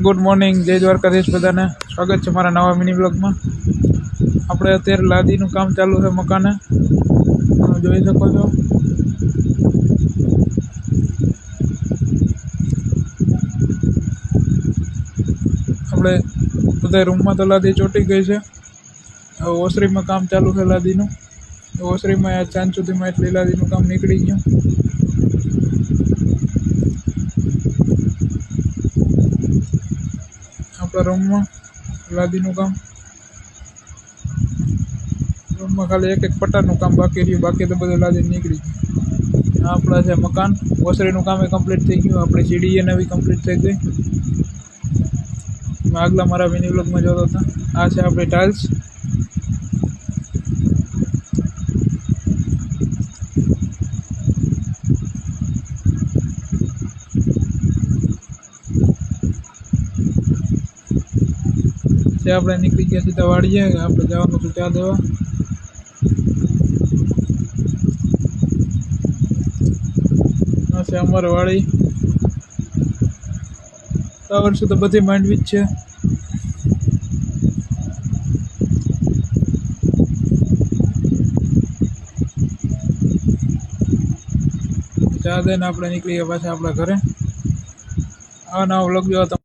Good morning, જય દ્વારકાધીશ બધાને. સ્વાગત છે મારા નવા મિની બ્લોગમાં. આપણે અત્યારે લાદીનું કામ ચાલુ છે મકાને, તમે જોઈ શકો છો. આપણે બધા રૂમમાં તો લાદી ચોંટી ગઈ છે. હવે ઓસરીમાં કામ ચાલુ છે લાદીનું. ઓસરીમાં સાંજ સુધીમાં એટલી લાદીનું કામ નીકળી ગયું. આપણા રૂમમાં લાદીનું કામ, રૂમમાં ખાલી એક પટ્ટાનું કામ બાકી રહ્યું, બાકી તો બધું લાદી નીકળી ગયું. આપણા છે મકાન, ઓસરીનું કામ એ કમ્પ્લીટ થઈ ગયું. આપણી સીડી એ નવી કમ્પ્લીટ થઈ ગઈ. આગલા મારા મિની બ્લોગમાં જોતા હતા. આ છે આપણી ટાઇલ્સ. આપણે નીકળી ગયા સીધા વાળીએ. આપણે જવાનું હતું ચા દેવા. આ છે અમારે વાળી. આ વર્ષે તો બધી માંડવી જ છે. ચા દઈને આપણે નીકળી ગયા પાછા આપણા ઘરે. આવા નવા વ્લોગ જોવા